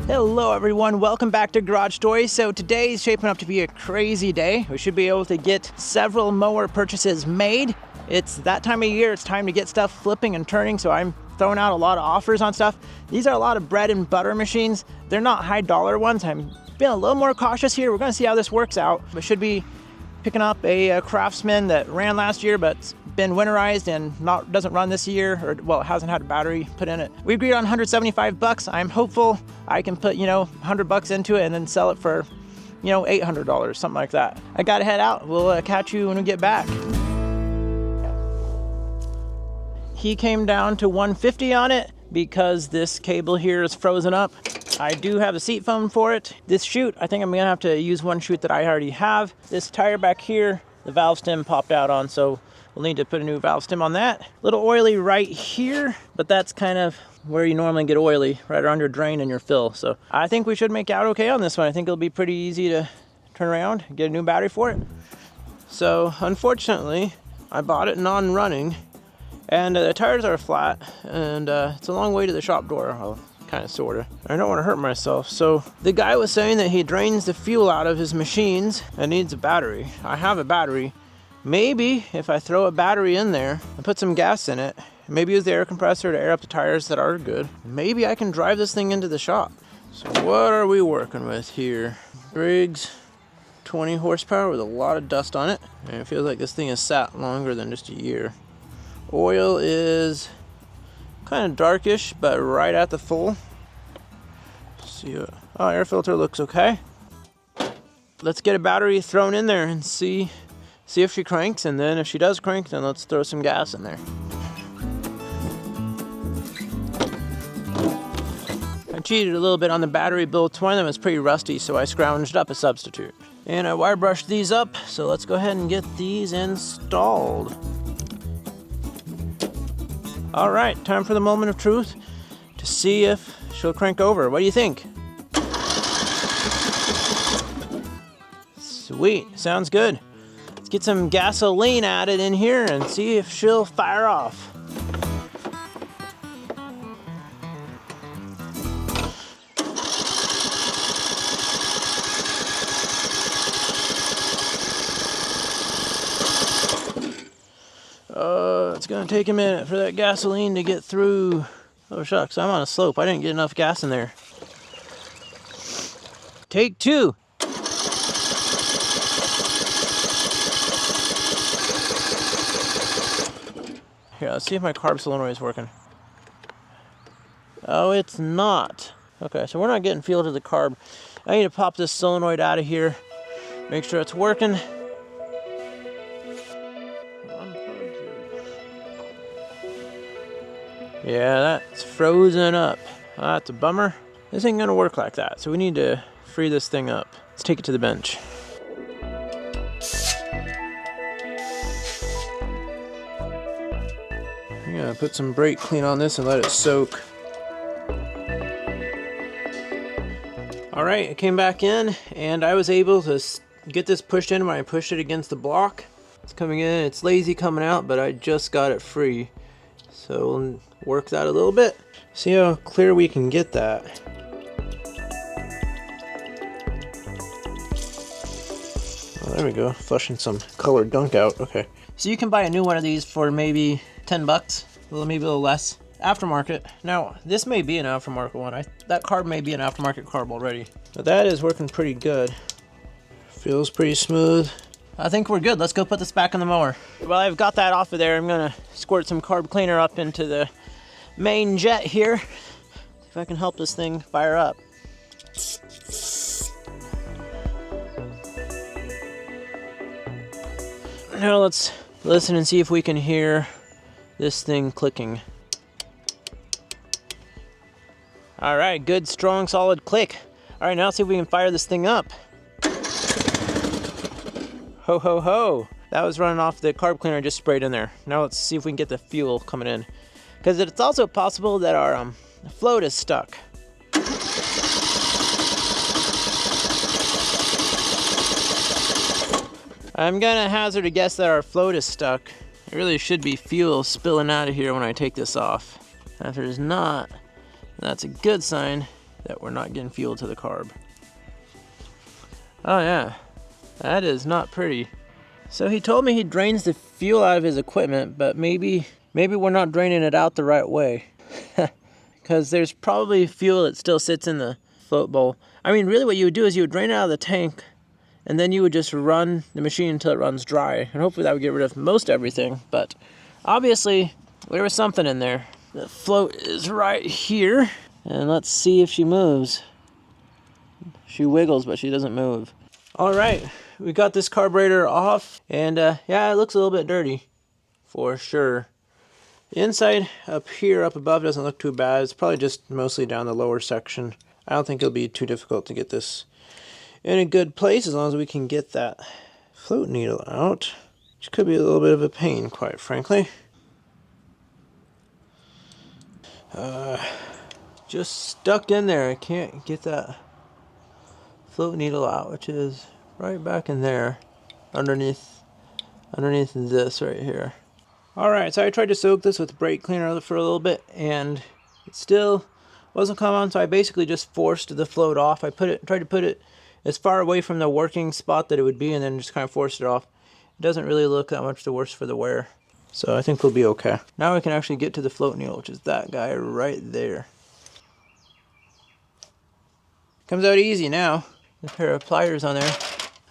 Hello everyone, welcome back to Garage Stories. So today is shaping up to be a crazy day. We should be able to get several mower purchases made. It's that time of year, it's time to get stuff flipping and turning, so I'm throwing out a lot of offers on stuff. These are a lot of bread and butter machines. They're not high dollar ones. I'm being a little more cautious here. We're gonna see how this works out. We should be picking up a Craftsman that ran last year but's been winterized and doesn't run this year, or well, it hasn't had a battery put in it. We agreed on 175 bucks. I'm hopeful I can put, 100 bucks into it and then sell it for, $800, something like that. I gotta head out. We'll catch you when we get back. He came down to 150 on it because this cable here is frozen up. I do have a seat foam for it. This chute, I think I'm gonna have to use one chute that I already have. This tire back here, the valve stem popped out on, so we'll need to put a new valve stem on that. A little oily right here, but that's kind of where you normally get oily, right around your drain and your fill. So I think we should make out okay on this one. I think it'll be pretty easy to turn around, get a new battery for it. So unfortunately, I bought it non-running, and the tires are flat, and it's a long way to the shop door. Well, kind of, sort of. I don't want to hurt myself. So the guy was saying that he drains the fuel out of his machines and needs a battery. I have a battery. Maybe if I throw a battery in there and put some gas in it, maybe use the air compressor to air up the tires that are good, maybe I can drive this thing into the shop. So what are we working with here? Briggs 20 horsepower with a lot of dust on it. And it feels like this thing has sat longer than just a year. Oil is kind of darkish, but right at the full. See what, oh, air filter looks okay. Let's get a battery thrown in there and see if she cranks, and then if she does crank, then let's throw some gas in there. I cheated a little bit on the battery build. One of them was pretty rusty, so I scrounged up a substitute. And I wire brushed these up, so let's go ahead and get these installed. All right, time for the moment of truth to see if she'll crank over. What do you think? Sweet, sounds good. Let's get some gasoline added in here and see if she'll fire off. It's gonna take a minute for that gasoline to get through. Oh shucks, I'm on a slope. I didn't get enough gas in there. Take two. Here, let's see if my carb solenoid is working. Oh, it's not. Okay, so we're not getting feel to the carb. I need to pop this solenoid out of here, make sure it's working. Yeah, that's frozen up. That's a bummer. This ain't gonna work like that, so we need to free this thing up. Let's take it to the bench. I'm gonna put some brake clean on this and let it soak. All right, it came back in, and I was able to get this pushed in when I pushed it against the block. It's coming in, it's lazy coming out, but I just got it free. So we'll work that a little bit. See how clear we can get that. Oh, there we go, flushing some colored gunk out, okay. So you can buy a new one of these for maybe 10 bucks, maybe a little less. Aftermarket. Now, this may be an aftermarket one. That carb may be an aftermarket carb already. But that is working pretty good. Feels pretty smooth. I think we're good. Let's go put this back in the mower. While I've got that off of there, I'm gonna squirt some carb cleaner up into the main jet here. See if I can help this thing fire up. Now let's listen and see if we can hear this thing clicking. All right, good, strong, solid click. All right, now let's see if we can fire this thing up. Ho, ho, ho. That was running off the carb cleaner I just sprayed in there. Now let's see if we can get the fuel coming in. Because it's also possible that our float is stuck. I'm gonna hazard a guess that our float is stuck. There really should be fuel spilling out of here when I take this off. If there's not, that's a good sign. that we're not getting fuel to the carb. Oh yeah, that is not pretty. So he told me he drains the fuel out of his equipment, but maybe we're not draining it out the right way. Because there's probably fuel that still sits in the float bowl. I mean, really what you would do is you would drain it out of the tank, and then you would just run the machine until it runs dry. And hopefully that would get rid of most everything, but obviously there was something in there. The float is right here, and let's see if she moves. She wiggles, but she doesn't move. All right, we got this carburetor off, and yeah, it looks a little bit dirty, for sure. The inside up here, up above, doesn't look too bad. It's probably just mostly down the lower section. I don't think it'll be too difficult to get this in a good place as long as we can get that float needle out, which could be a little bit of a pain, quite frankly. Just stuck in there. I can't get that float needle out, which is right back in there, underneath this right here. Alright, so I tried to soak this with brake cleaner for a little bit, and it still wasn't coming on, so I basically just forced the float off. I tried to put it as far away from the working spot that it would be, and then just kind of forced it off. It doesn't really look that much the worse for the wear, so I think we'll be okay. Now we can actually get to the float needle, which is that guy right there. Comes out easy now. A pair of pliers on there.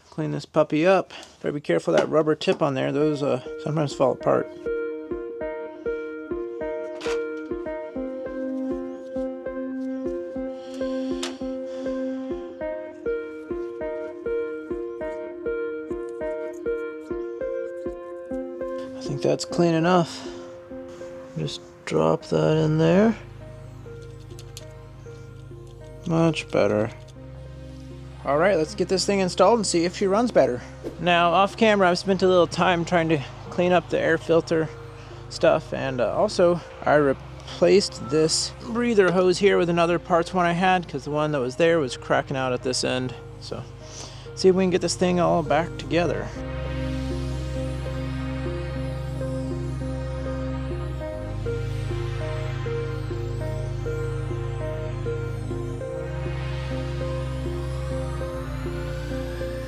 Clean this puppy up. Better be careful of that rubber tip on there. Those sometimes fall apart. I think that's clean enough. Just drop that in there. Much better. Alright, let's get this thing installed and see if she runs better. Now, off camera, I've spent a little time trying to clean up the air filter stuff, and also I replaced this breather hose here with another parts one I had, because the one that was there was cracking out at this end. So, see if we can get this thing all back together.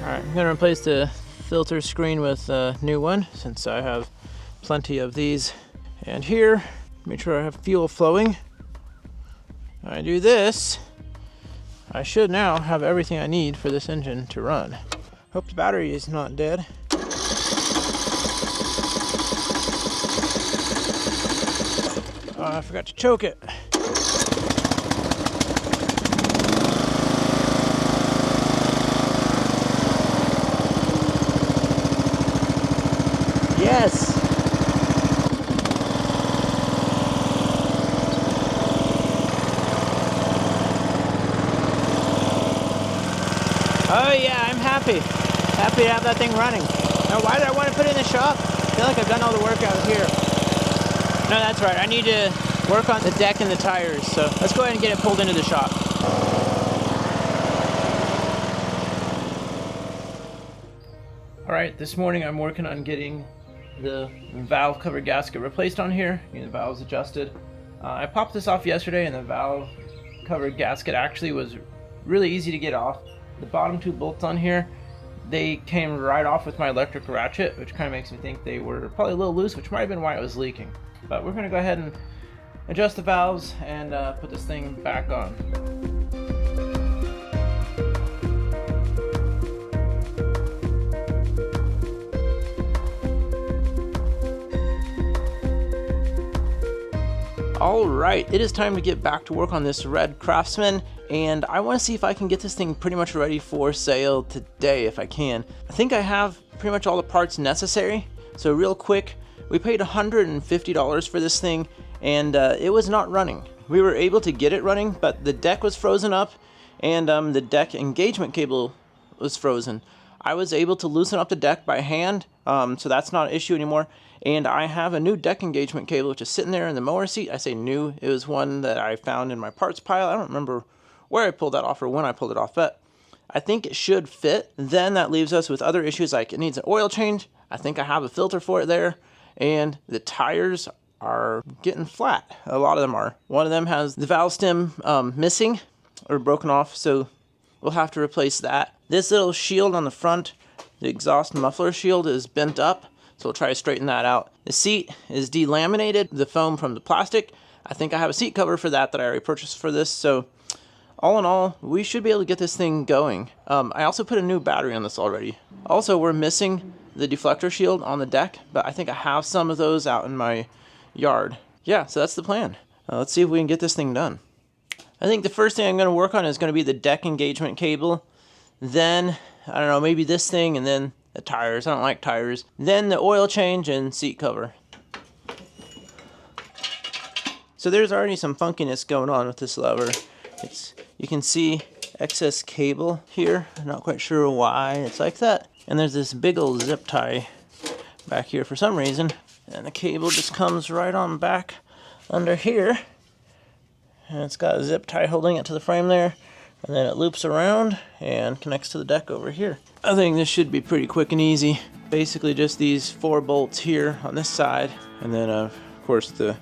Alright, I'm going to replace the filter screen with a new one since I have plenty of these. And here, make sure I have fuel flowing. When I do this, I should now have everything I need for this engine to run. Hope the battery is not dead. Oh, I forgot to choke it. Yes! Oh yeah, I'm happy. Happy to have that thing running. Now why did I want to put it in the shop? I feel like I've done all the work out here. No, that's right. I need to work on the deck and the tires. So let's go ahead and get it pulled into the shop. Alright, this morning I'm working on getting the valve cover gasket replaced on here. The valves adjusted. I popped this off yesterday, and the valve cover gasket actually was really easy to get off. The bottom two bolts on here, they came right off with my electric ratchet, which kind of makes me think they were probably a little loose, which might have been why it was leaking. But we're going to go ahead and adjust the valves and put this thing back on. Alright, it is time to get back to work on this red Craftsman, and I want to see if I can get this thing pretty much ready for sale today if I can. I think I have pretty much all the parts necessary, so real quick, we paid $150 for this thing, and it was not running. We were able to get it running, but the deck was frozen up, and the deck engagement cable was frozen. I was able to loosen up the deck by hand, so that's not an issue anymore. And I have a new deck engagement cable, which is sitting there in the mower seat. I say new, it was one that I found in my parts pile. I don't remember where I pulled that off or when I pulled it off, but I think it should fit. Then that leaves us with other issues like it needs an oil change. I think I have a filter for it there. And the tires are getting flat. A lot of them are. One of them has the valve stem missing. or broken off, so we'll have to replace that. This little shield on the front, the exhaust muffler shield, is bent up, so we'll try to straighten that out. The seat is delaminated, the foam from the plastic. I think I have a seat cover for that I already purchased for this, so all in all, we should be able to get this thing going. I also put a new battery on this already. Also, we're missing the deflector shield on the deck, but I think I have some of those out in my yard. Yeah, so that's the plan. Let's see if we can get this thing done. I think the first thing I'm going to work on is going to be the deck engagement cable. Then, I don't know, maybe this thing, and then the tires. I don't like tires. Then the oil change and seat cover. So there's already some funkiness going on with this lever. You can see excess cable here. I'm not quite sure why it's like that. And there's this big old zip tie back here for some reason. And the cable just comes right on back under here. And it's got a zip tie holding it to the frame there. And then it loops around and connects to the deck over here. I think this should be pretty quick and easy. Basically just these 4 bolts here on this side. And then of course the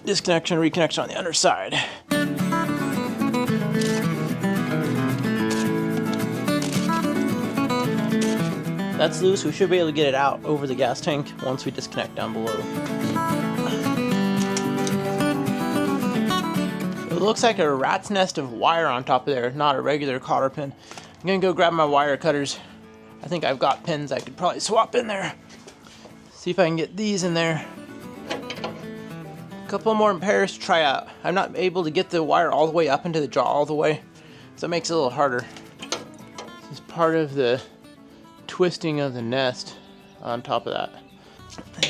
disconnection, reconnection on the underside. That's loose. We should be able to get it out over the gas tank once we disconnect down below. It looks like a rat's nest of wire on top of there, not a regular cotter pin. I'm gonna go grab my wire cutters. I think I've got pins I could probably swap in there. See if I can get these in there. A couple more pairs to try out. I'm not able to get the wire all the way up into the jaw all the way, so it makes it a little harder. This is part of the twisting of the nest on top of that.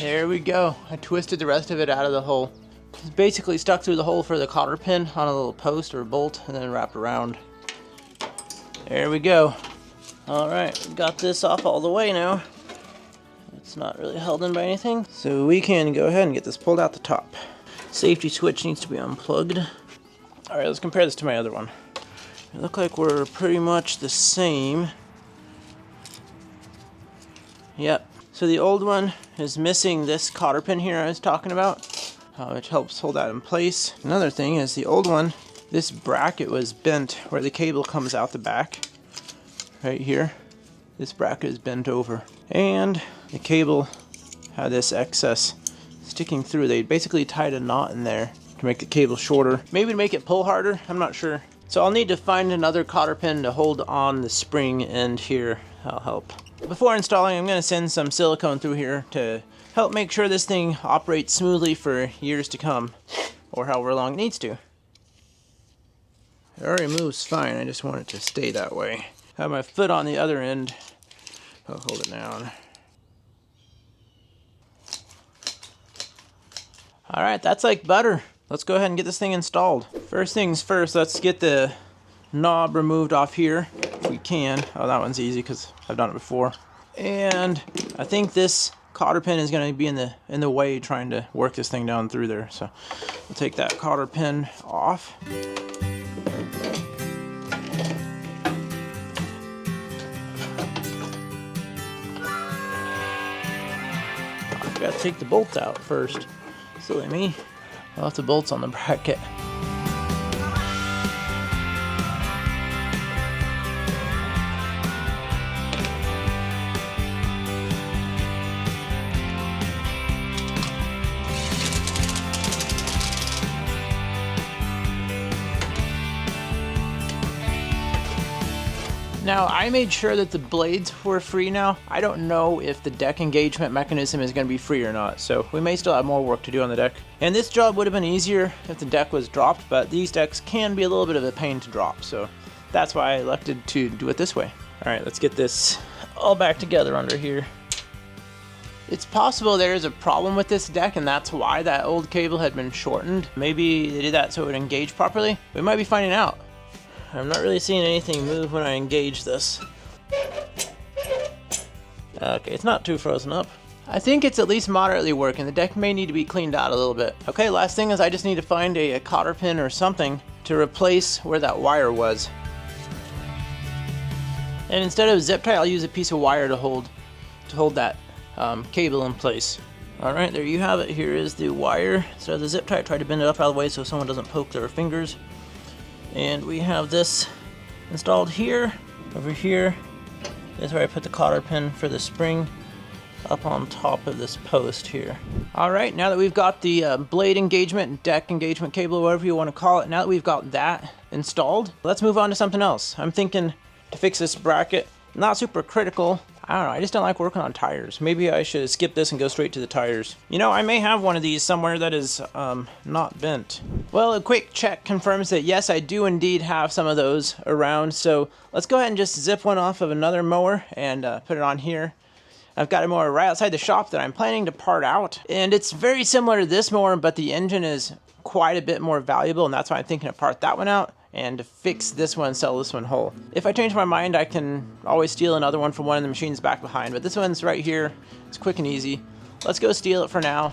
There we go. I twisted the rest of it out of the hole. It's basically stuck through the hole for the cotter pin on a little post or bolt and then wrapped around. There we go. Alright, got this off all the way now. It's not really held in by anything, so we can go ahead and get this pulled out the top. Safety switch needs to be unplugged. Alright, let's compare this to my other one. They look like we're pretty much the same. Yep. So the old one is missing this cotter pin here I was talking about, which helps hold that in place. Another thing is the old one, this bracket was bent where the cable comes out the back. Right here. This bracket is bent over. And the cable had this excess sticking through. They basically tied a knot in there to make the cable shorter. Maybe to make it pull harder, I'm not sure. So I'll need to find another cotter pin to hold on the spring end here. That'll help. Before installing, I'm going to send some silicone through here to help make sure this thing operates smoothly for years to come, or however long it needs to. It already moves fine, I just want it to stay that way. I have my foot on the other end. I'll hold it down. Alright, that's like butter. Let's go ahead and get this thing installed. First things first, let's get the knob removed off here if we can. Oh, that one's easy because I've done it before. And I think this cotter pin is going to be in the way trying to work this thing down through there. So we'll take that cotter pin off. I've got to take the bolts out first. Silly me. I left the bolts on the bracket. Now, I made sure that the blades were free now. I don't know if the deck engagement mechanism is going to be free or not, so we may still have more work to do on the deck. And this job would have been easier if the deck was dropped, but these decks can be a little bit of a pain to drop, so that's why I elected to do it this way. Alright, let's get this all back together under here. It's possible there is a problem with this deck, and that's why that old cable had been shortened. Maybe they did that so it would engage properly. We might be finding out. I'm not really seeing anything move when I engage this. Okay, it's not too frozen up. I think it's at least moderately working. The deck may need to be cleaned out a little bit. Okay, last thing is I just need to find a cotter pin or something to replace where that wire was. And instead of zip tie, I'll use a piece of wire to hold that cable in place. Alright, there you have it. Here is the wire. Instead of the zip tie, I tried to bend it up out of the way so someone doesn't poke their fingers. And we have this installed here. Over here is where I put the cotter pin for the spring, up on top of this post here. All right, now that we've got the blade engagement, deck engagement cable, whatever you want to call it, now that we've got that installed, let's move on to something else. I'm thinking to fix this bracket, not super critical. I don't know, I just don't like working on tires. Maybe I should skip this and go straight to the tires. You know, I may have one of these somewhere that is not bent. Well, a quick check confirms that yes, I do indeed have some of those around. So let's go ahead and just zip one off of another mower and put it on here. I've got a mower right outside the shop that I'm planning to part out. And it's very similar to this mower, but the engine is quite a bit more valuable, and that's why I'm thinking to part that one out and to fix this one, sell this one whole. If I change my mind, I can always steal another one from one of the machines back behind, but this one's right here. It's quick and easy. Let's go steal it for now.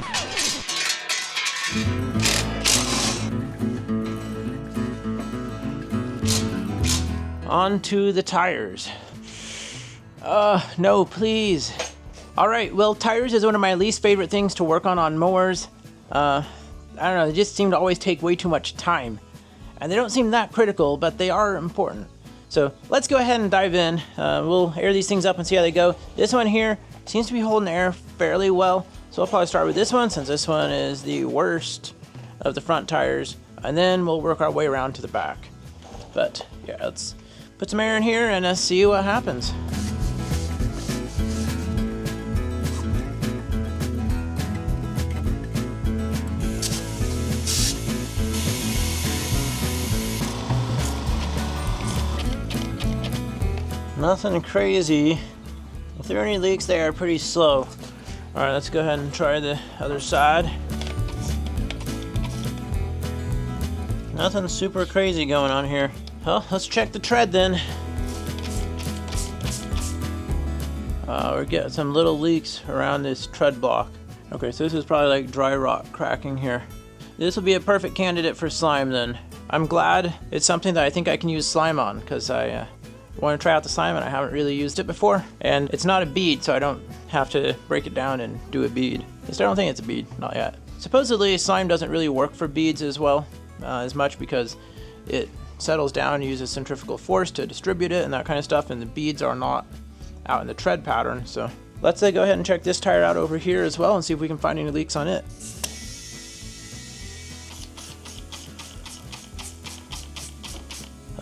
On to the tires. No, please. All right, well, tires is one of my least favorite things to work on mowers. I don't know, they just seem to always take way too much time. And they don't seem that critical, but they are important. So let's go ahead and dive in. We'll air these things up and see how they go. This one here seems to be holding air fairly well. So I'll probably start with this one, since this one is the worst of the front tires. And then we'll work our way around to the back. But yeah, let's put some air in here and see what happens. Nothing crazy. If there are any leaks, they are pretty slow. All right, let's go ahead and try the other side. Nothing super crazy going on here. Well, let's check the tread then. We're getting some little leaks around this tread block. Okay, so this is probably like dry rot cracking here. This will be a perfect candidate for slime then. I'm glad it's something that I think I can use slime on, because I want to try out the slime and I haven't really used it before. And it's not a bead, so I don't have to break it down and do a bead. At least I don't think it's a bead, not yet. Supposedly slime doesn't really work for beads as well, as much, because it settles down and uses centrifugal force to distribute it and that kind of stuff, and the beads are not out in the tread pattern. So let's go ahead and check this tire out over here as well and see if we can find any leaks on it.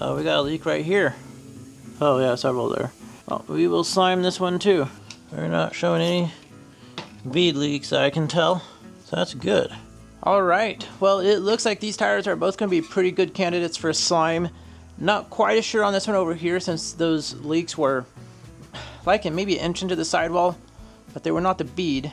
Oh, we got a leak right here. Oh yeah, several there. Well, we will slime this one too. We're not showing any bead leaks I can tell, so that's good. All right, well, it looks like these tires are both going to be pretty good candidates for slime. Not quite as sure on this one over here, since those leaks were like maybe an inch into the sidewall, but they were not the bead.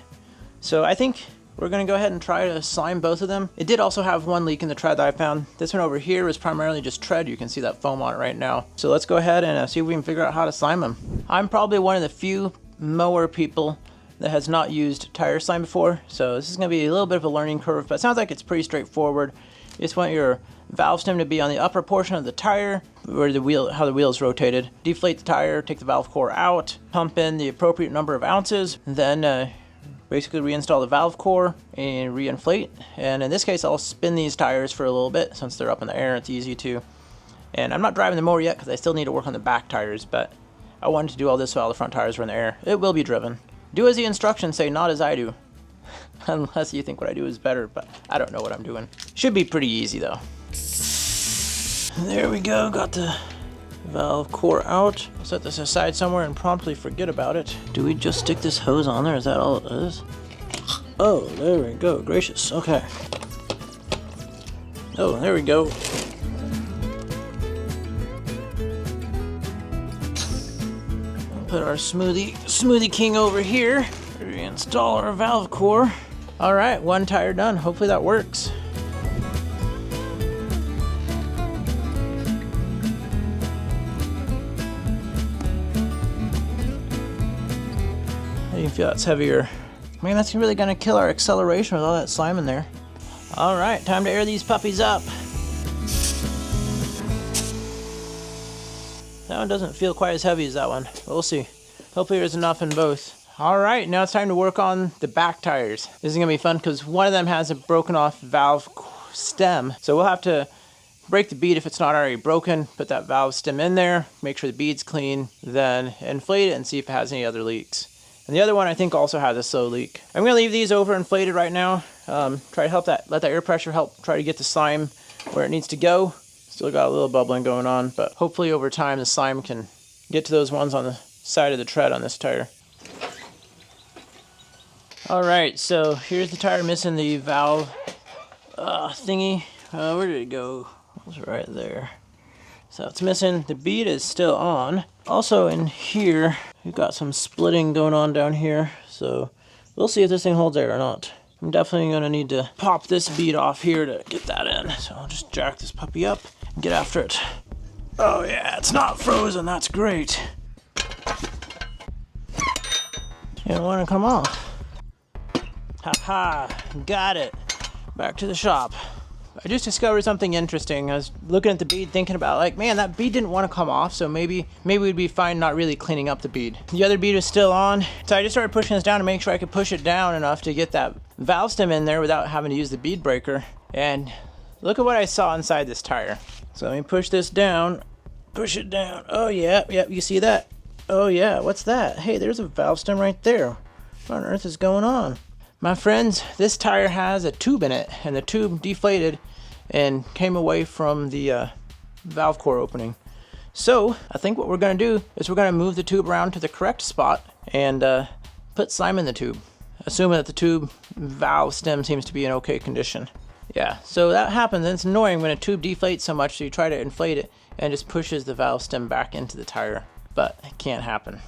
So I think we're going to go ahead and try to slime both of them. It did also have one leak in the tread that I found. This one over here is primarily just tread. You can see that foam on it right now. So let's go ahead and see if we can figure out how to slime them. I'm probably one of the few mower people that has not used tire slime before, so this is going to be a little bit of a learning curve, but it sounds like it's pretty straightforward. You just want your valve stem to be on the upper portion of the tire, where the wheel, how the wheel is rotated. Deflate the tire, take the valve core out, pump in the appropriate number of ounces, then basically reinstall the valve core and reinflate. And in this case, I'll spin these tires for a little bit since they're up in the air. It's easy to. And I'm not driving the mower yet because I still need to work on the back tires, but I wanted to do all this while the front tires were in the air. It will be driven. Do as the instructions say, not as I do. Unless you think what I do is better, but I don't know what I'm doing. Should be pretty easy though. There we go, got the valve core out. I'll set this aside somewhere and promptly forget about it. Do we just stick this hose on there? Is that all it is? Oh, there we go, gracious, okay. Oh, there we go. Put our smoothie king over here. Reinstall our valve core. All right, one tire done. Hopefully that works. You can feel that's heavier. Man, that's really gonna kill our acceleration with all that slime in there. All right, time to air these puppies up. That one doesn't feel quite as heavy as that one. We'll see. Hopefully there's enough in both. All right, now it's time to work on the back tires. This is gonna be fun because one of them has a broken off valve stem. So we'll have to break the bead if it's not already broken, put that valve stem in there, make sure the bead's clean, then inflate it and see if it has any other leaks. And the other one I think also has a slow leak. I'm gonna leave these over inflated right now. Try to help let that air pressure help try to get the slime where it needs to go. Still got a little bubbling going on, but hopefully over time the slime can get to those ones on the side of the tread on this tire. All right, so here's the tire missing the valve thingy. Where did it go? It was right there. So it's missing. The bead is still on. Also in here, we've got some splitting going on down here. So we'll see if this thing holds air or not. I'm definitely gonna need to pop this bead off here to get that in. So I'll just jack this puppy up and get after it. Oh yeah, it's not frozen, that's great. It don't wanna come off. Haha, got it. Back to the shop. I just discovered something interesting. I was looking at the bead thinking about like, man, that bead didn't want to come off, so maybe we'd be fine not really cleaning up the bead. The other bead was still on, so I just started pushing this down to make sure I could push it down enough to get that valve stem in there without having to use the bead breaker. And look at what I saw inside this tire. So let me push this down, push it down. Oh yeah, you see that? Oh yeah, what's that? Hey, there's a valve stem right there. What on earth is going on? My friends, this tire has a tube in it, and the tube deflated and came away from the valve core opening. So I think what we're going to do is we're going to move the tube around to the correct spot and put slime in the tube, assuming that the tube valve stem seems to be in okay condition. Yeah, so that happens, and it's annoying when a tube deflates so much so you try to inflate it and it just pushes the valve stem back into the tire, but it can't happen.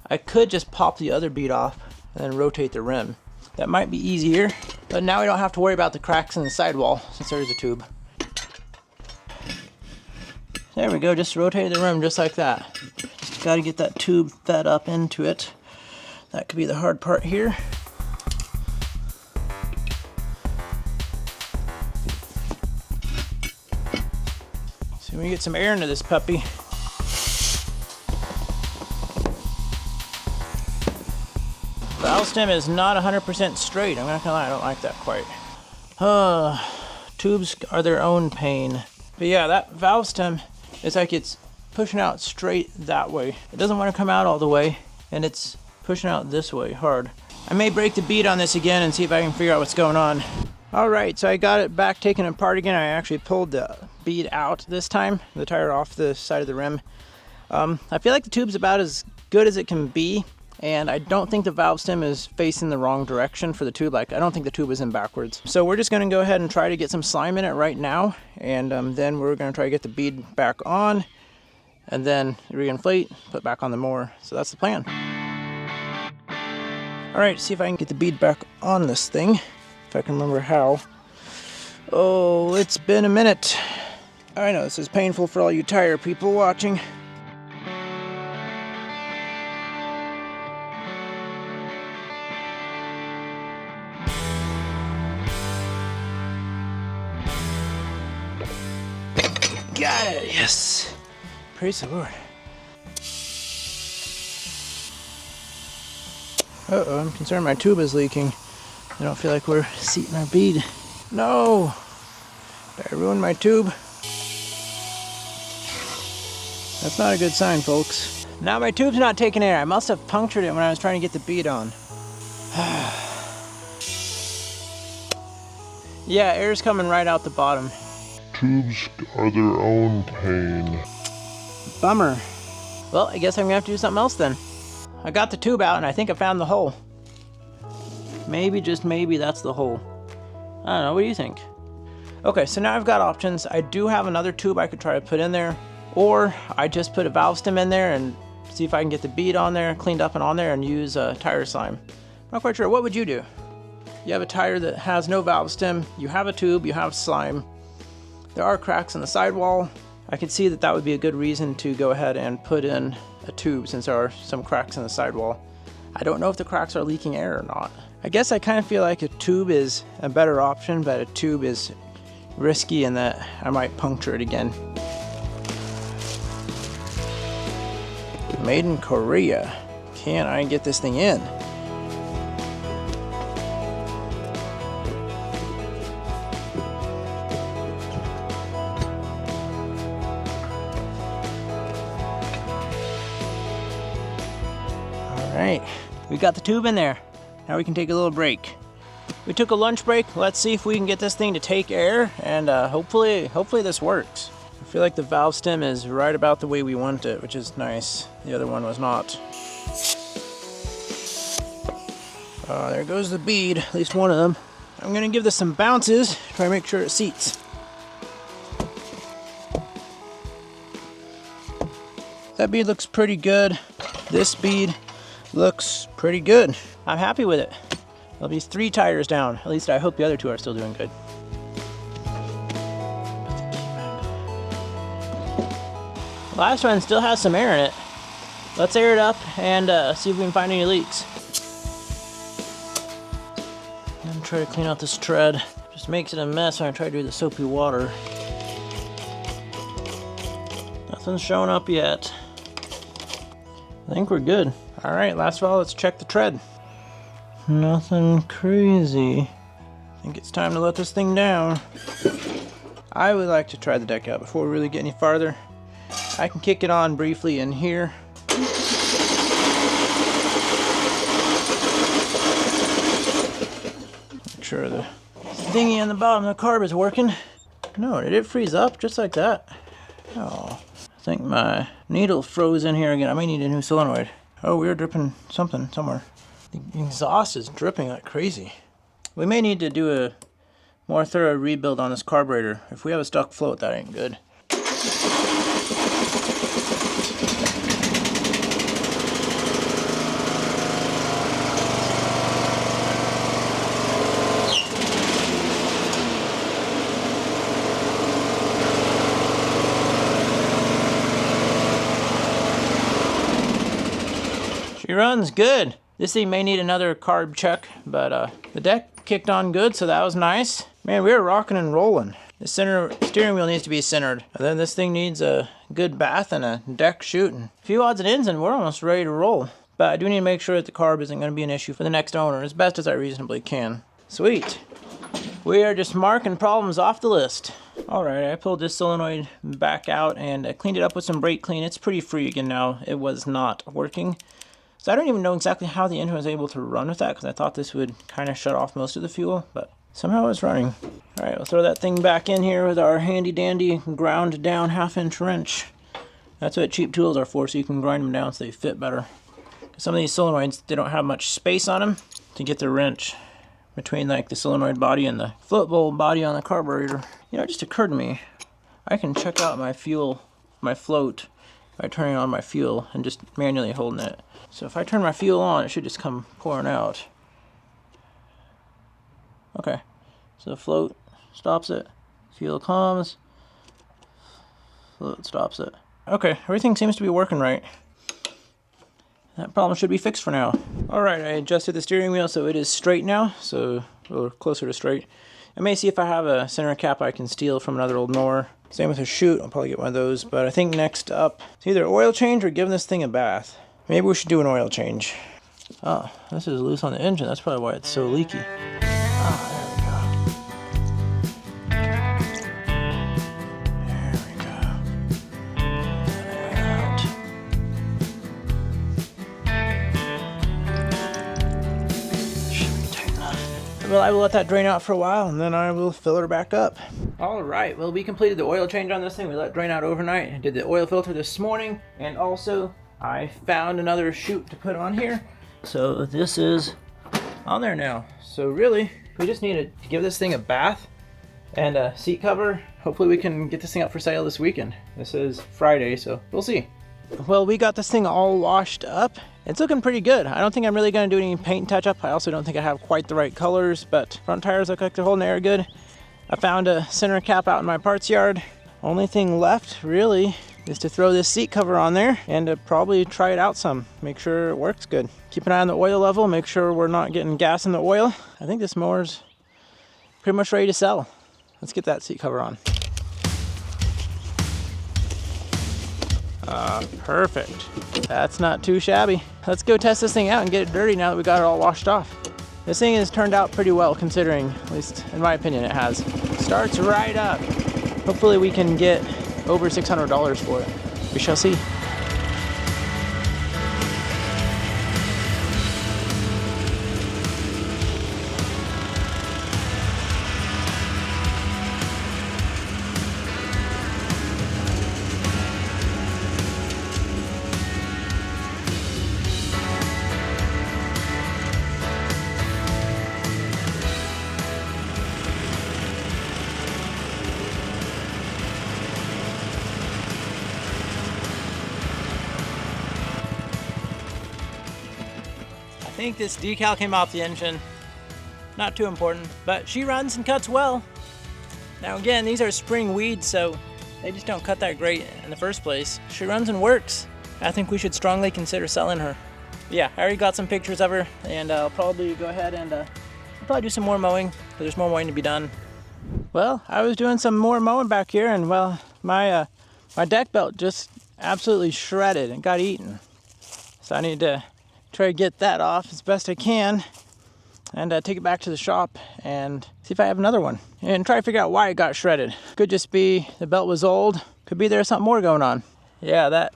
I could just pop the other bead off and then rotate the rim. That might be easier, but now we don't have to worry about the cracks in the sidewall since there's a tube. There we go, just rotate the rim just like that. Just gotta get that tube fed up into it. That could be the hard part here. So we get some air into this puppy. The valve stem is not 100% straight. I'm not gonna lie, I don't like that quite. Tubes are their own pain. But yeah, that valve stem is like it's pushing out straight that way. It doesn't want to come out all the way, and it's pushing out this way hard. I may break the bead on this again and see if I can figure out what's going on. All right, so I got it back taken apart again. I actually pulled the bead out this time, the tire off the side of the rim. I feel like the tube's about as good as it can be. And I don't think the valve stem is facing the wrong direction for the tube. Like, I don't think the tube is in backwards. So we're just gonna go ahead and try to get some slime in it right now. And then we're gonna try to get the bead back on and then reinflate, put back on the mower. So that's the plan. All right, see if I can get the bead back on this thing, if I can remember how. Oh, it's been a minute. I know this is painful for all you tire people watching. Got it, yes. Praise the Lord. Uh-oh, I'm concerned my tube is leaking. I don't feel like we're seating our bead. No! Did I ruin my tube? That's not a good sign, folks. Now my tube's not taking air. I must have punctured it when I was trying to get the bead on. Yeah, air's coming right out the bottom. Tubes are their own pain. Bummer. Well, I guess I'm gonna have to do something else then. I got the tube out and I think I found the hole. Maybe, just maybe, that's the hole. I don't know, what do you think? Okay, so now I've got options. I do have another tube I could try to put in there, or I just put a valve stem in there and see if I can get the bead on there, cleaned up and on there, and use tire slime. I'm not quite sure. What would you do? You have a tire that has no valve stem, you have a tube, you have slime. There are cracks in the sidewall. I could see that that would be a good reason to go ahead and put in a tube since there are some cracks in the sidewall. I don't know if the cracks are leaking air or not. I guess I kind of feel like a tube is a better option, but a tube is risky in that I might puncture it again. Made in Korea. Can I get this thing in? Alright, we got the tube in there. Now we can take a little break. We took a lunch break. Let's see if we can get this thing to take air, and hopefully this works. I feel like the valve stem is right about the way we want it, which is nice. The other one was not. There goes the bead, at least one of them. I'm gonna give this some bounces, try to make sure it seats. That bead looks pretty good. This bead looks pretty good. I'm happy with it. There'll be 3 tires down. At least I hope the other 2 are still doing good. Last one still has some air in it. Let's air it up and see if we can find any leaks. And try to clean out this tread. Just makes it a mess when I try to do the soapy water. Nothing's showing up yet. I think we're good. All right, last of all, let's check the tread. Nothing crazy. I think it's time to let this thing down. I would like to try the deck out before we really get any farther. I can kick it on briefly in here. Make sure the thingy on the bottom of the carb is working. No, did it freeze up just like that? Oh, I think my needle froze in here again. I may need a new solenoid. Oh, we were dripping something somewhere. The exhaust is dripping like crazy. We may need to do a more thorough rebuild on this carburetor. If we have a stuck float, that ain't good. She runs good. This thing may need another carb check, but the deck kicked on good, so that was nice. Man, we were rocking and rolling. The center steering wheel needs to be centered. And then this thing needs a good bath and a deck shooting. A few odds and ends and we're almost ready to roll. But I do need to make sure that the carb isn't going to be an issue for the next owner as best as I reasonably can. Sweet. We are just marking problems off the list. Alright, I pulled this solenoid back out and I cleaned it up with some brake clean. It's pretty free again now. It was not working. So I don't even know exactly how the engine was able to run with that, because I thought this would kind of shut off most of the fuel, but somehow it's running. Alright, we'll throw that thing back in here with our handy dandy ground down 1/2-inch wrench. That's what cheap tools are for, so you can grind them down so they fit better. Some of these solenoids, they don't have much space on them to get the wrench between like the solenoid body and the float bowl body on the carburetor. You know, it just occurred to me, I can check out my fuel, my float, by turning on my fuel and just manually holding it. So if I turn my fuel on, it should just come pouring out. Okay, so the float stops it, fuel comes, float stops it. Okay, everything seems to be working right. That problem should be fixed for now. Alright, I adjusted the steering wheel so it is straight now, so a little closer to straight. I may see if I have a center cap I can steal from another old mower. Same with a chute, I'll probably get one of those, but I think next up, it's either oil change or giving this thing a bath. Maybe we should do an oil change. Oh, this is loose on the engine, that's probably why it's so leaky. Ah, well, I will let that drain out for a while and then I will fill her back up. Alright, well, we completed the oil change on this thing. We let it drain out overnight. I did the oil filter this morning, and also I found another chute to put on here. So this is on there now. So really, we just need to give this thing a bath and a seat cover. Hopefully we can get this thing up for sale this weekend. This is Friday, so we'll see. Well, we got this thing all washed up. It's looking pretty good. I don't think I'm really going to do any paint touch-up. I also don't think I have quite the right colors, but front tires look like they're holding air good. I found a center cap out in my parts yard. Only thing left, really, is to throw this seat cover on there and to probably try it out some. Make sure it works good. Keep an eye on the oil level. Make sure we're not getting gas in the oil. I think this mower's pretty much ready to sell. Let's get that seat cover on. Perfect. That's not too shabby. Let's go test this thing out and get it dirty now that we got it all washed off. This thing has turned out pretty well considering, at least in my opinion it has. Starts right up. Hopefully we can get over $600 for it. We shall see. think this decal came off the engine. Not too important, but she runs and cuts well. Now again, these are spring weeds, so they just don't cut that great in the first place. She runs and works. I think we should strongly consider selling her. But yeah, I already got some pictures of her, and I'll probably go ahead and I'll probably do some more mowing, because there's more mowing to be done. Well, I was doing some more mowing back here, and well, my deck belt just absolutely shredded and got eaten. So I need to try to get that off as best I can, and take it back to the shop and see if I have another one, and try to figure out why it got shredded. Could just be the belt was old. Could be there's something more going on. Yeah, that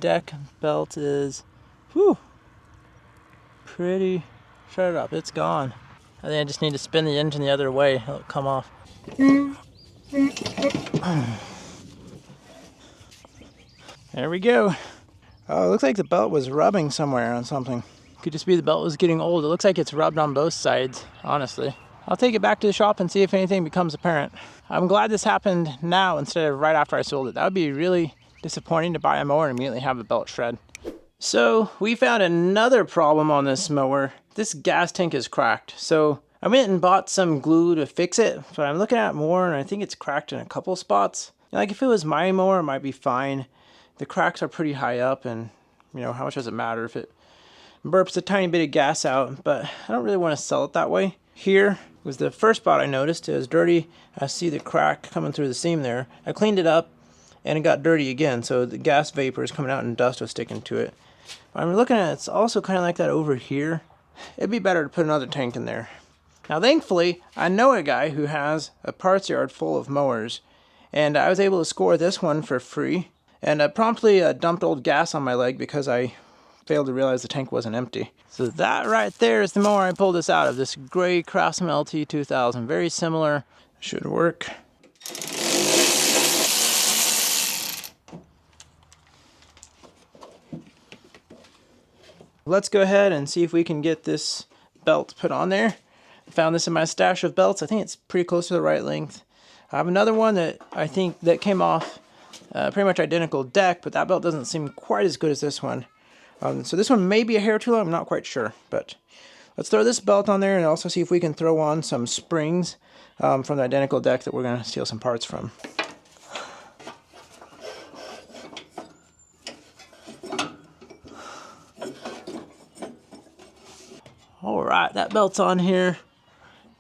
deck belt is, whew, pretty shredded up. It's gone. I think I just need to spin the engine the other way. It'll come off. There we go. Oh, it looks like the belt was rubbing somewhere on something. Could just be the belt was getting old. It looks like it's rubbed on both sides, honestly. I'll take it back to the shop and see if anything becomes apparent. I'm glad this happened now instead of right after I sold it. That would be really disappointing to buy a mower and immediately have the belt shred. So we found another problem on this mower. This gas tank is cracked. So I went and bought some glue to fix it, but I'm looking at more and I think it's cracked in a couple spots. Like if it was my mower, it might be fine. The cracks are pretty high up, and you know, how much does it matter if it burps a tiny bit of gas out, but I don't really want to sell it that way. Here was the first spot I noticed. It was dirty. I see the crack coming through the seam there. I cleaned it up and it got dirty again, so the gas vapor is coming out and dust was sticking to it. But I'm looking at it, it's also kind of like that over here. It'd be better to put another tank in there. Now thankfully, I know a guy who has a parts yard full of mowers, and I was able to score this one for free, and I promptly dumped old gas on my leg because I failed to realize the tank wasn't empty. So that right there is the mower I pulled this out of, this gray Craftsman LT3000. Very similar, should work. Let's go ahead and see if we can get this belt put on there. I found this in my stash of belts. I think it's pretty close to the right length. I have another one that I think that came off pretty much identical deck, but that belt doesn't seem quite as good as this one. So this one may be a hair too long, I'm not quite sure, but let's throw this belt on there and also see if we can throw on some springs from the identical deck that we're going to steal some parts from. Alright, that belt's on here.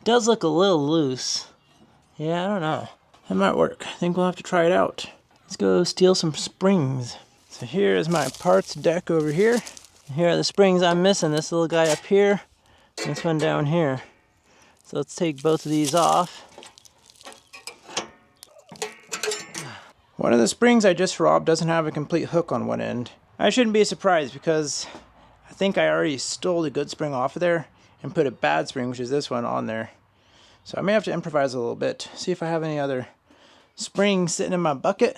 Does look a little loose. Yeah, I don't know. That might work. I think we'll have to try it out. Let's go steal some springs. So here is my parts deck over here. Here are the springs I'm missing. This little guy up here, and this one down here. So let's take both of these off. One of the springs I just robbed doesn't have a complete hook on one end. I shouldn't be surprised because I think I already stole the good spring off of there and put a bad spring, which is this one, on there. So I may have to improvise a little bit, see if I have any other springs sitting in my bucket.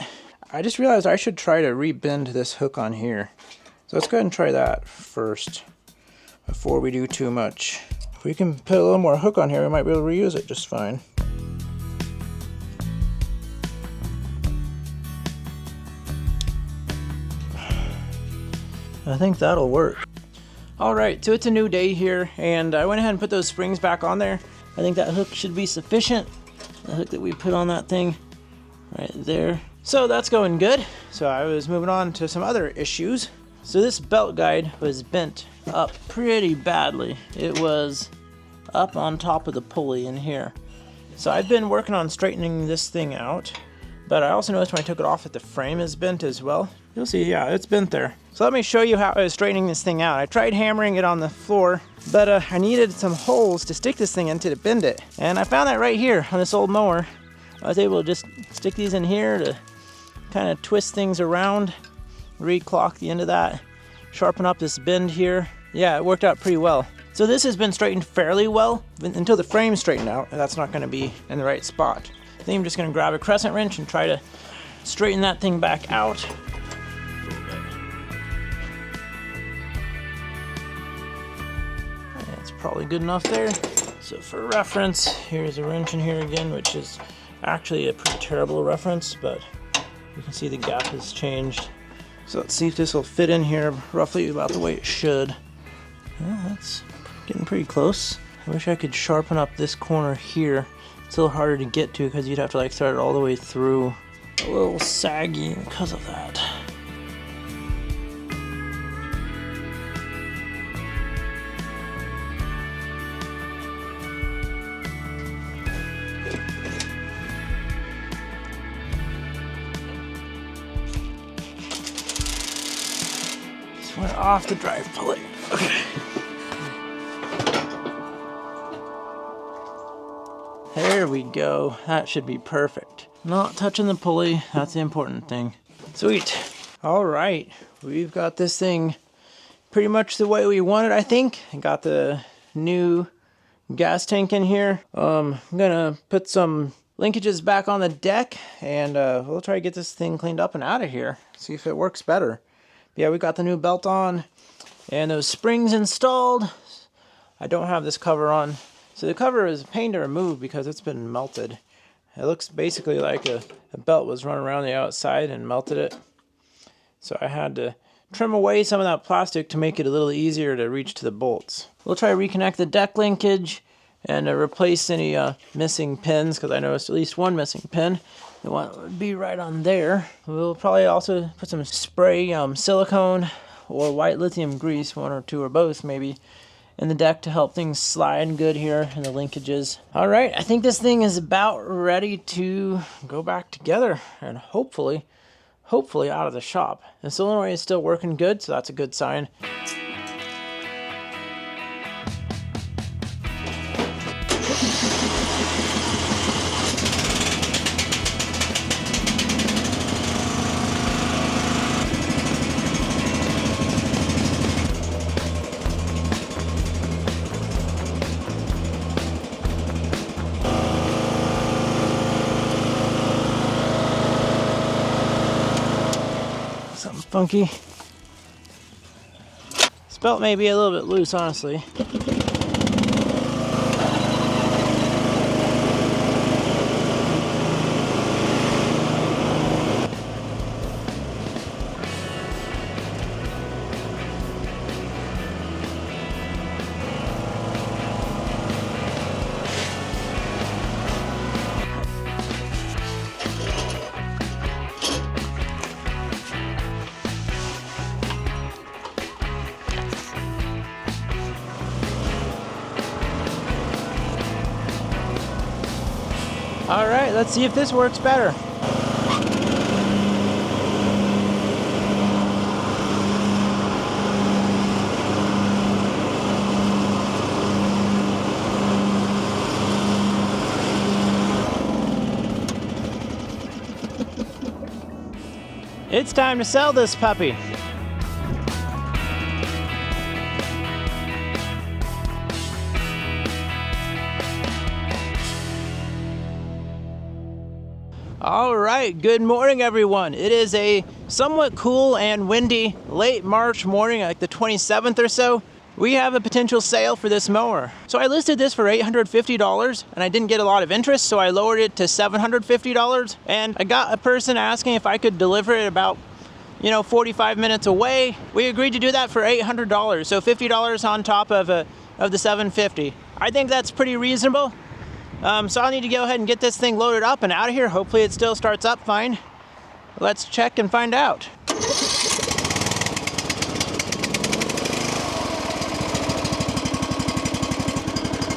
I just realized I should try to rebend this hook on here. So let's go ahead and try that first before we do too much. If we can put a little more hook on here, we might be able to reuse it just fine. I think that'll work. Alright, so it's a new day here, and I went ahead and put those springs back on there. I think that hook should be sufficient. The hook that we put on that thing right there. So that's going good. So I was moving on to some other issues. So this belt guide was bent up pretty badly. It was up on top of the pulley in here. So I've been working on straightening this thing out, but I also noticed when I took it off that the frame is bent as well. You'll see, yeah, it's bent there. So let me show you how I was straightening this thing out. I tried hammering it on the floor, but I needed some holes to stick this thing into to bend it. And I found that right here on this old mower. I was able to just stick these in here to kind of twist things around, reclock the end of that, sharpen up this bend here. Yeah, it worked out pretty well. So this has been straightened fairly well until the frame's straightened out. That's not going to be in the right spot. I think I'm just going to grab a crescent wrench and try to straighten that thing back out. That's probably good enough there. So for reference, here's a wrench in here again, which is actually a pretty terrible reference, but you can see the gap has changed. So let's see if this will fit in here roughly about the way it should. Well, that's getting pretty close. I wish I could sharpen up this corner here. It's a little harder to get to because you'd have to like thread it all the way through. A little saggy because of that. Just went off the drive pulley. Okay. There we go. That should be perfect. Not touching the pulley, that's the important thing. Sweet. All right, we've got this thing pretty much the way we want it, I think. I got the new gas tank in here. I'm gonna put some linkages back on the deck and we'll try to get this thing cleaned up and out of here. See if it works better. Yeah, we got the new belt on and those springs installed. I don't have this cover on. So the cover is a pain to remove because it's been melted. It looks basically like a belt was run around the outside and melted it. So I had to trim away some of that plastic to make it a little easier to reach to the bolts. We'll try to reconnect the deck linkage and replace any missing pins because I noticed at least one missing pin. The one would be right on there. We'll probably also put some spray silicone or white lithium grease, one or two or both maybe, in the deck to help things slide good here in the linkages. All right, I think this thing is about ready to go back together and hopefully out of the shop. The solenoid is still working good, so that's a good sign. Funky. This belt may be a little bit loose, honestly. All right, let's see if this works better. It's time to sell this puppy. All right, good morning everyone. It is a somewhat cool and windy late March morning, like the 27th or so. We have a potential sale for this mower. So I listed this for $850 and I didn't get a lot of interest, so I lowered it to $750. And I got a person asking if I could deliver it about 45 minutes away. We agreed to do that for $800, so $50 on top of the $750. I think that's pretty reasonable. So I'll need to go ahead and get this thing loaded up and out of here. Hopefully it still starts up fine. Let's check and find out.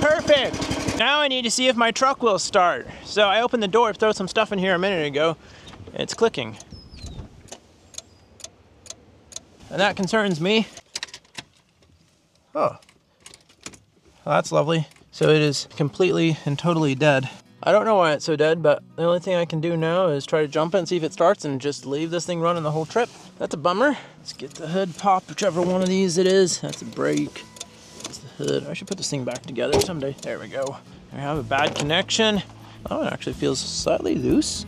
Perfect. Now I need to see if my truck will start. So I opened the door, throw some stuff in here a minute ago. It's clicking. And that concerns me. Oh. Well, that's lovely. So it is completely and totally dead. I don't know why it's so dead, but the only thing I can do now is try to jump it and see if it starts and just leave this thing running the whole trip. That's a bummer. Let's get the hood popped, whichever one of these it is. That's a brake. That's the hood. I should put this thing back together someday. There we go. I have a bad connection. Oh, it actually feels slightly loose.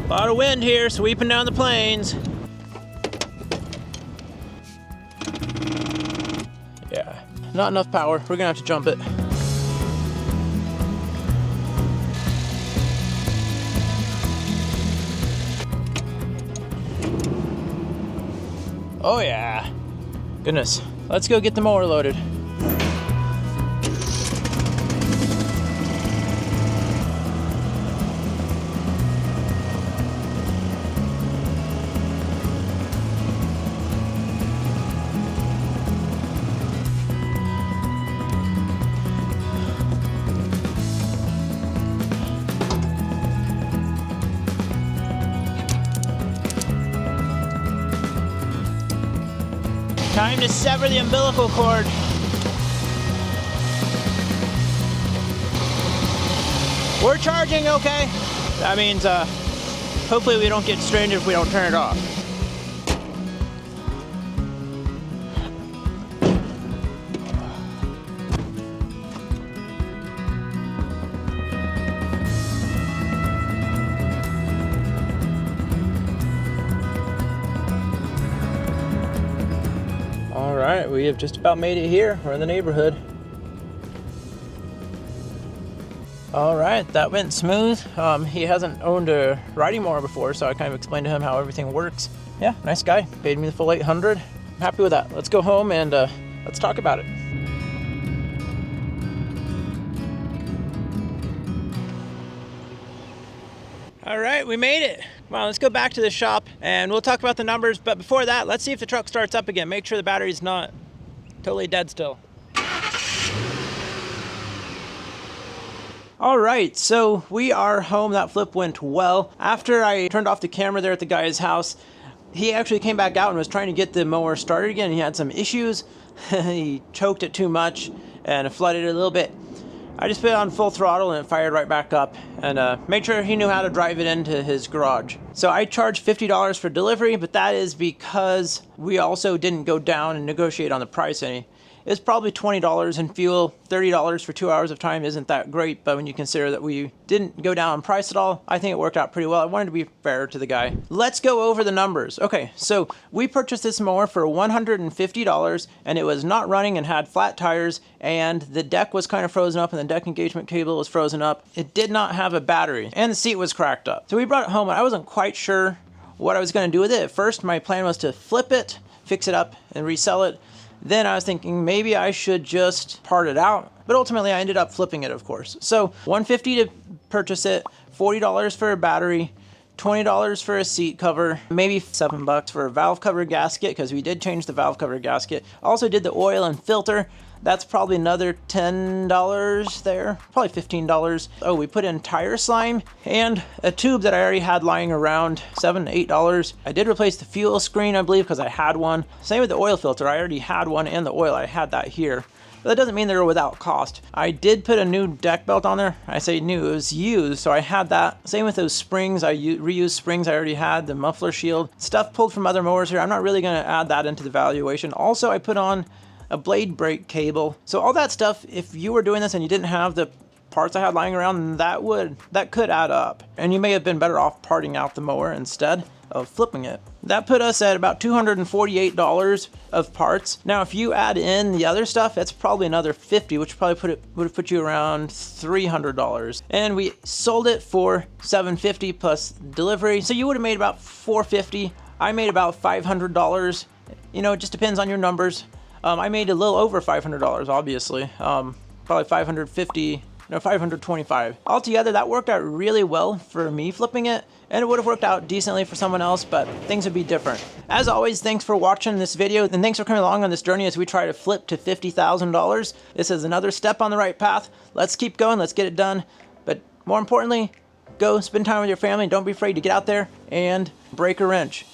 A lot of wind here, sweeping down the plains. Yeah, not enough power. We're gonna have to jump it. Oh yeah, Goodness. Let's go get the mower loaded. Time to sever the umbilical cord. We're charging, okay? That means hopefully we don't get stranded if we don't turn it off. All right, we have just about made it here. We're in the neighborhood. All right, that went smooth. He hasn't owned a riding mower before, so I kind of explained to him how everything works. Yeah, nice guy. Paid me the full $800. I'm happy with that. Let's go home and let's talk about it. All right, we made it. Come on, let's go back to the shop and we'll talk about the numbers. But before that, let's see if the truck starts up again. Make sure the battery's not totally dead still. All right, so we are home. That flip went well. After I turned off the camera there at the guy's house, he actually came back out and was trying to get the mower started again. He had some issues. He choked it too much and it flooded it a little bit. I just put it on full throttle and it fired right back up and made sure he knew how to drive it into his garage. So I charged $50 for delivery, but that is because we also didn't go down and negotiate on the price any. It's probably $20 in fuel. $30 for 2 hours of time isn't that great, but when you consider that we didn't go down on price at all, I think it worked out pretty well. I wanted to be fair to the guy. Let's go over the numbers. Okay, so we purchased this mower for $150 and it was not running and had flat tires and the deck was kind of frozen up and the deck engagement cable was frozen up. It did not have a battery and the seat was cracked up. So we brought it home and I wasn't quite sure what I was going to do with it. At first, my plan was to flip it, fix it up and resell it. Then I was thinking maybe I should just part it out, but ultimately I ended up flipping it, of course. So $150 to purchase it, $40 for a battery, $20 for a seat cover, maybe $7 for a valve cover gasket because we did change the valve cover gasket. Also did the oil and filter. That's probably another $10 there, probably $15. Oh, we put in tire slime and a tube that I already had lying around, $7 to $8. I did replace the fuel screen, I believe, because I had one. Same with the oil filter, I already had one, and the oil, I had that here. But that doesn't mean they're without cost. I did put a new deck belt on there. I say new, it was used, so I had that. Same with those springs, I reused springs I already had, the muffler shield. Stuff pulled from other mowers here, I'm not really gonna add that into the valuation. Also, I put on a blade brake cable. So all that stuff, if you were doing this and you didn't have the parts I had lying around, that could add up. And you may have been better off parting out the mower instead of flipping it. That put us at about $248 of parts. Now, if you add in the other stuff, that's probably another $50, which probably would have put you around $300. And we sold it for $750 plus delivery. So you would have made about $450. I made about $500. You know, it just depends on your numbers. I made a little over $500, obviously. Probably $525. Altogether, that worked out really well for me flipping it, and it would have worked out decently for someone else, but things would be different. As always, thanks for watching this video, and thanks for coming along on this journey as we try to flip to $50,000. This is another step on the right path. Let's keep going, let's get it done. But more importantly, go spend time with your family. Don't be afraid to get out there and break a wrench.